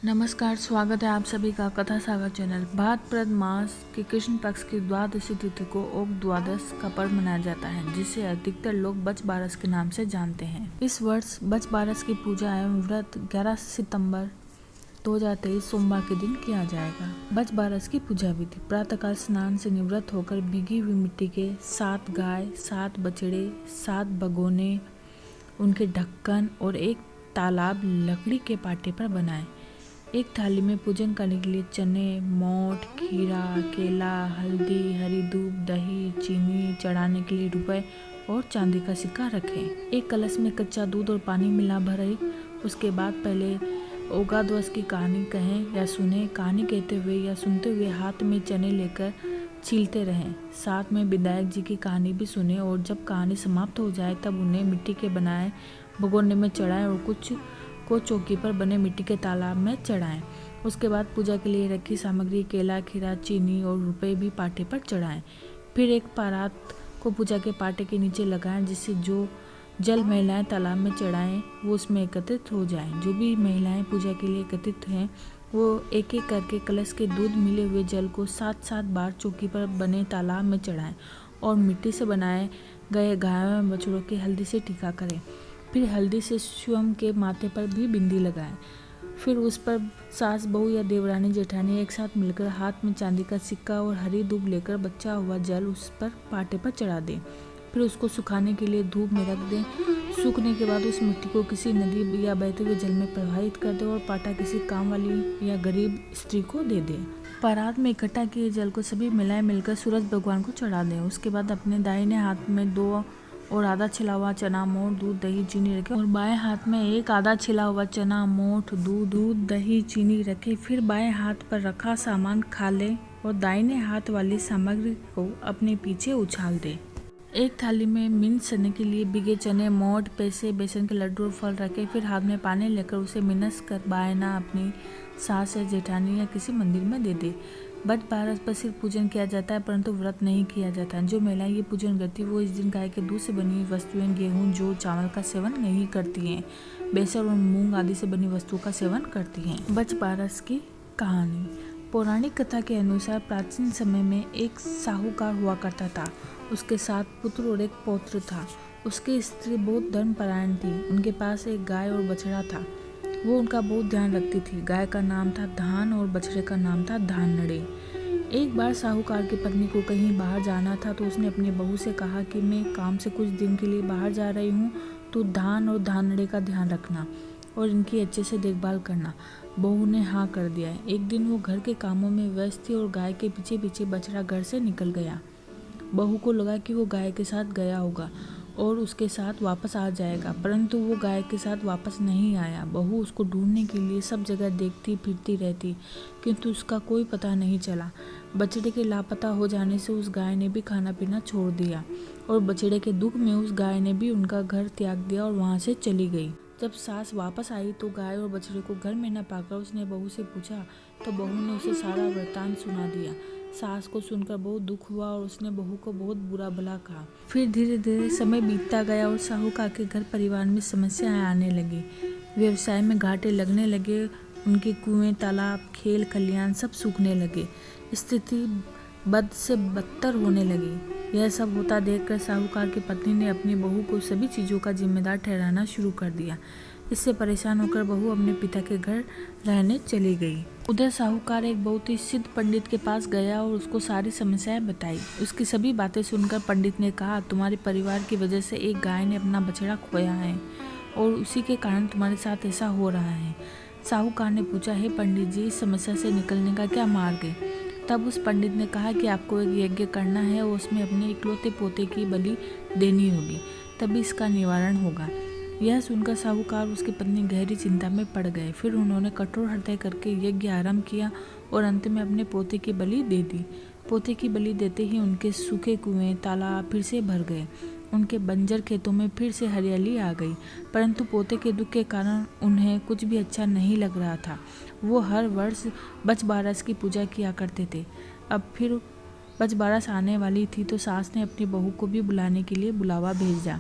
नमस्कार, स्वागत है आप सभी का कथा सागर चैनल। भाद्रपद मास के कृष्ण पक्ष की द्वादशी तिथि को ओक द्वादश का पर्व मनाया जाता है, जिसे अधिकतर लोग बच बारस के नाम से जानते हैं। इस वर्ष बच बारस की पूजा एवं व्रत 11 सितंबर 2023 सोमवार के दिन किया जाएगा। बच बारस की पूजा विधि: प्रातःकाल स्नान से निवृत्त होकर भीगी हुई मिट्टी के 7 गाय, 7 बछड़े, 7 बगोने, उनके ढक्कन और एक तालाब लकड़ी के पाटे पर बनाएं। एक थाली में पूजन करने के लिए चने, मोठ, खीरा, केला, हल्दी, हरी दूब, दही, चीनी, चढ़ाने के लिए रुपए और चांदी का सिक्का रखें। एक कलश में कच्चा दूध और पानी मिला भरें। उसके बाद पहले ओगाद्वस की कहानी कहें या सुने। कहानी कहते हुए या सुनते हुए हाथ में चने लेकर छीलते रहें। साथ में विधायक जी की कहानी भी सुने और जब कहानी समाप्त हो जाए तब उन्हें मिट्टी के बनाए भगोने में चढ़ाएं और कुछ को चौकी पर बने मिट्टी के तालाब में चढ़ाएं। उसके बाद पूजा के लिए रखी सामग्री केला, खीरा, चीनी और रुपए भी पाटे पर चढ़ाएं। फिर एक परात को पूजा के पाटे के नीचे लगाएं, जिससे जो जल महिलाएं तालाब में चढ़ाएं वो उसमें एकत्रित हो जाएं। जो भी महिलाएं पूजा के लिए एकत्रित हैं वो एक एक करके कलश के दूध मिले हुए जल को 7-7 बार चौकी पर बने तालाब में चढ़ाएं और मिट्टी से बनाए गए गायों व बछड़ों के हल्दी से टीका करें। फिर हल्दी से स्वयं के माथे पर भी बिंदी लगाएं। फिर उस पर सास, बहू या देवरानी, जेठानी एक साथ मिलकर हाथ में चांदी का सिक्का और हरी दूब लेकर बचा हुआ जल उस पर पाटे पर चढ़ा दें। फिर उसको सुखाने के लिए धूप में रख दें। सूखने के बाद उस मिट्टी को किसी नदी या बहते हुए जल में प्रवाहित कर दें और पाटा किसी काम वाली या गरीब स्त्री को दे दें। परात में इकट्ठा किए जल को सभी महिलाएं मिलकर सूरज भगवान को चढ़ा दें। उसके बाद अपने दाहिने हाथ में 2 और आधा छिला हुआ चना, मोठ, दूध, दही, चीनी रखें और बाएं हाथ में एक आधा छिला हुआ चना, मोठ, दूध, दही, चीनी रखें। फिर बाएं हाथ पर रखा सामान खा लें और दाहिने हाथ वाली सामग्री को अपने पीछे उछाल दें। एक थाली में मिन्स करने के लिए भिगे चने, मोठ, पैसे, बेसन के लड्डू और फल रखें। फिर हाथ में पानी लेकर उसे मिनस कर बायना अपनी सास या जेठानी या किसी मंदिर में दे दे। बच बारस पर सिर्फ पूजन किया जाता है, परंतु व्रत नहीं किया जाता। जो महिलाएं ये पूजन करती वो इस दिन गाय के दूध से बनी वस्तुएं, गेहूं, जौ, चावल का सेवन नहीं करती हैं। बेसन और मूंग आदि से बनी वस्तुओं का सेवन करती हैं। बच बारस की कहानी: पौराणिक कथा के अनुसार प्राचीन समय में एक साहूकार हुआ करता था। उसके 7 पुत्र और एक पौत्र था। उसकी स्त्री बहुत धर्मपरायण थी। उनके पास एक गाय और बछड़ा था। वो उनका बहुत ध्यान रखती थी। गाय का नाम था धान और बछड़े का नाम था धानड़े। एक बार साहूकार की पत्नी को कहीं बाहर जाना था तो उसने अपनी बहू से कहा कि मैं काम से कुछ दिन के लिए बाहर जा रही हूँ, तो धान और धानड़े का ध्यान रखना और इनकी अच्छे से देखभाल करना। बहू ने हाँ कर दिया। एक दिन वो घर के कामों में व्यस्त थी और गाय के पीछे पीछे बछड़ा घर से निकल गया। बहू को लगा कि वो गाय के साथ गया होगा और उसके साथ वापस आ जाएगा, परंतु वो गाय के साथ वापस नहीं आया। बहू उसको ढूंढने के लिए सब जगह देखती फिरती रहती, किंतु उसका कोई पता नहीं चला। बछड़े के लापता हो जाने से उस गाय ने भी खाना पीना छोड़ दिया और बछड़े के दुख में उस गाय ने भी उनका घर त्याग दिया और वहां से चली गई। जब सास वापस आई तो गाय और बछड़े को घर में न पाकर उसने बहू से पूछा, तो बहू ने उसे सारा वृत्तांत सुना दिया। सास को सुनकर बहुत दुख हुआ और उसने बहू को बहुत बुरा भला कहा। फिर धीरे धीरे समय बीतता गया और साहूकार के घर परिवार में समस्याएं आने लगी। व्यवसाय में घाटे लगने लगे। उनके कुएं, तालाब, खेल खलियान सब सूखने लगे। स्थिति बद से बदतर होने लगी। यह सब होता देखकर साहूकार की पत्नी ने अपनी बहू को सभी चीज़ों का जिम्मेदार ठहराना शुरू कर दिया। इससे परेशान होकर बहू अपने पिता के घर रहने चली गई। उधर साहूकार एक बहुत ही सिद्ध पंडित के पास गया और उसको सारी समस्याएं बताई। उसकी सभी बातें सुनकर पंडित ने कहा, तुम्हारे परिवार की वजह से एक गाय ने अपना बछड़ा खोया है और उसी के कारण तुम्हारे साथ ऐसा हो रहा है। साहूकार ने पूछा, हे पंडित जी, इस समस्या से निकलने का क्या मार्ग है? तब उस पंडित ने कहा कि आपको एक यज्ञ करना है और उसमें अपने इकलौते पोते की बलि देनी होगी, तभी इसका निवारण होगा। यह सुनकर साहूकार उसकी पत्नी गहरी चिंता में पड़ गए। फिर उन्होंने कठोर हृदय करके यज्ञ आरंभ किया और अंत में अपने पोते की बलि दे दी। पोते की बलि देते ही उनके सूखे कुएं, तालाब फिर से भर गए। उनके बंजर खेतों में फिर से हरियाली आ गई, परंतु पोते के दुख के कारण उन्हें कुछ भी अच्छा नहीं लग रहा था। वो हर वर्ष बच बारस की पूजा किया करते थे। अब फिर बच बारस आने वाली थी तो सास ने अपनी बहू को भी बुलाने के लिए बुलावा भेजा।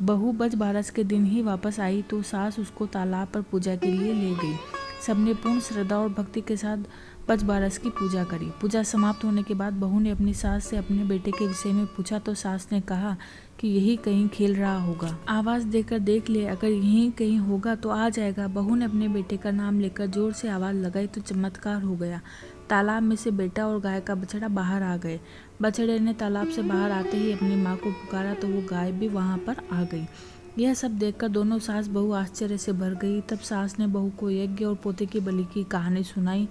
बहू बच बारस के दिन ही वापस आई तो सास उसको तालाब पर पूजा के लिए ले गई। सबने पूर्ण श्रद्धा और भक्ति के साथ बजबारस की पूजा करी। पूजा समाप्त होने के बाद बहू ने अपनी सास से अपने बेटे के विषय में पूछा तो सास ने कहा कि यही कहीं खेल रहा होगा, आवाज देकर देख ले, अगर यही कहीं होगा तो आ जाएगा। बहू ने अपने बेटे का नाम लेकर जोर से आवाज लगाई तो चमत्कार हो गया। तालाब में से बेटा और गाय का बछड़ा बाहर आ गए। बछड़े ने तालाब से बाहर आते ही अपनी माँ को पुकारा तो वो गाय भी वहाँ पर आ गई। यह सब देखकर दोनों सास बहू आश्चर्य से भर गई। तब सास ने बहू को यज्ञ और पोते की बलि की कहानी सुनाई।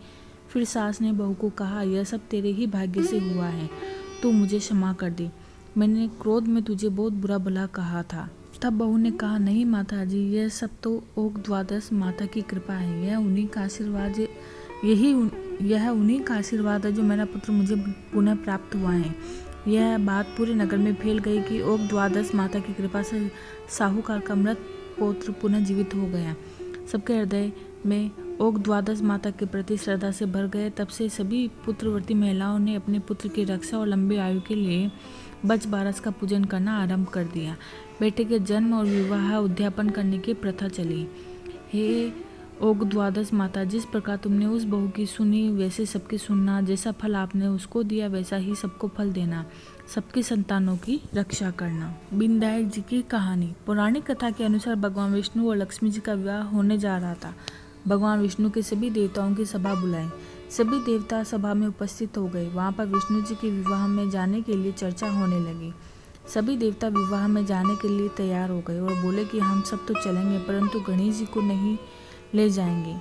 फिर सास ने बहू को कहा, यह सब तेरे ही भाग्य से हुआ है, तू मुझे क्षमा कर दे, मैंने क्रोध में तुझे बहुत बुरा भला कहा था। तब बहू ने कहा, नहीं माता जी, यह सब तो ओक द्वादश माता की कृपा है, यह उन्हीं का आशीर्वाद है जो मेरा पुत्र मुझे पुनः प्राप्त हुआ है। यह बात पूरे नगर में फैल गई कि ओक द्वादश माता की कृपा से साहूकार का मृत पौत्र पुनः जीवित हो गया। सबके हृदय में ओक द्वादश माता के प्रति श्रद्धा से भर गए। तब से सभी पुत्रवती महिलाओं ने अपने पुत्र की रक्षा और लंबी आयु के लिए बजबारस का पूजन करना आरंभ कर दिया। बेटे के जन्म और विवाह उद्यापन करने की प्रथा चली। हे ओक द्वादश माता, जिस प्रकार तुमने उस बहू की सुनी वैसे सबकी सुनना, जैसा फल आपने उसको दिया वैसा ही सबको फल देना, सबकी संतानों की रक्षा करना। विनायक जी की कहानी। पौराणिक कथा के अनुसार भगवान विष्णु और लक्ष्मी जी का विवाह होने जा रहा था। भगवान विष्णु के सभी देवताओं की सभा बुलाई। सभी देवता सभा में उपस्थित हो गए। वहाँ पर विष्णु जी के विवाह में जाने के लिए चर्चा होने लगी। सभी देवता विवाह में जाने के लिए तैयार हो गए और बोले कि हम सब तो चलेंगे, परंतु गणेश जी को नहीं ले जाएंगे।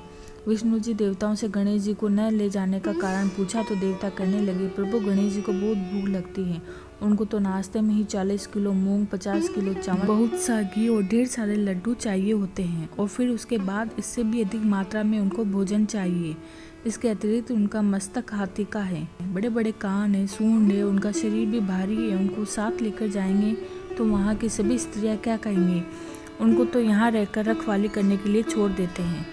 विष्णु जी देवताओं से गणेश जी को न ले जाने का कारण पूछा तो देवता कहने लगे, प्रभु गणेश जी को बहुत भूख लगती है, उनको तो नाश्ते में ही 40 किलो मूंग, 50 किलो चावल, बहुत सा घी और ढेर सारे लड्डू चाहिए होते हैं और फिर उसके बाद इससे भी अधिक मात्रा में उनको भोजन चाहिए। इसके अतिरिक्त उनका मस्तक हाथी का है, बड़े बड़े कान है, सूंड है, उनका शरीर भी भारी है। उनको साथ लेकर जाएंगे तो वहाँ की सभी स्त्रियाँ क्या कहेंगी? उनको तो यहाँ रहकर रखवाली करने के लिए छोड़ देते हैं।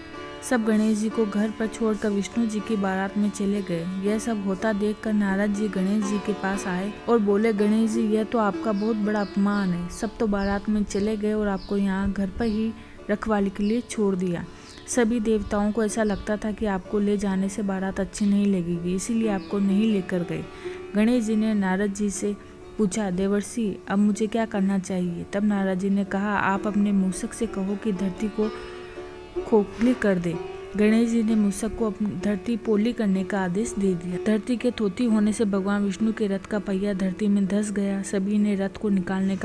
सब गणेश जी को घर पर छोड़कर विष्णु जी की बारात में चले गए। यह सब होता देखकर नारद जी गणेश जी के पास आए और बोले, गणेश जी, यह तो आपका बहुत बड़ा अपमान है। सब तो बारात में चले गए और आपको यहाँ घर पर ही रखवाली के लिए छोड़ दिया। सभी देवताओं को ऐसा लगता था कि आपको ले जाने से बारात अच्छी नहीं लगेगी, इसीलिए आपको नहीं लेकर गए। गणेश जी ने नारद जी से पूछा, देवर्षि, अब मुझे क्या करना चाहिए? तब नारद जी ने कहा, आप अपने मूषक से कहो कि धरती को खोखली कर दे। गणेश जी ने मूषक को अपनी धरती पोली करने का आदेश दे दिया। धरती के थोथी होने से भगवान विष्णु के रथ का पहिया धरती में धंस गया। सभी ने रथ को निकालने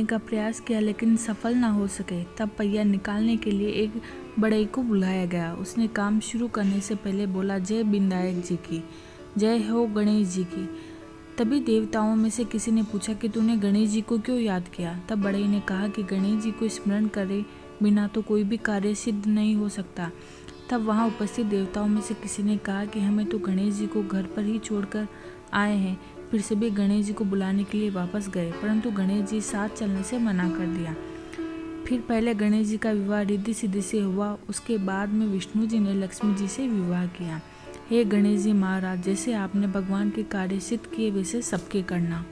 का प्रयास किया लेकिन सफल न हो सके। तब पहिया निकालने के लिए एक बढ़ई को बुलाया गया। उसने काम शुरू करने से पहले बोला, जय विनायक जी की, जय हो गणेश जी की। तभी देवताओं में से किसी ने पूछा कि तूने गणेश जी को क्यों याद किया? तब बढ़ई ने कहा कि गणेश जी को स्मरण करे बिना तो कोई भी कार्य सिद्ध नहीं हो सकता। तब वहां उपस्थित देवताओं में से किसी ने कहा कि हमें तो गणेश जी को घर पर ही छोड़कर आए हैं। फिर सभी गणेश जी को बुलाने के लिए वापस गए, परंतु गणेश जी साथ चलने से मना कर दिया। फिर पहले गणेश जी का विवाह रिद्धि सिद्धि से हुआ, उसके बाद में विष्णु जी ने लक्ष्मी जी से विवाह किया। हे गणेश जी महाराज, जैसे आपने भगवान के कार्य सिद्ध किए वैसे सबके करना।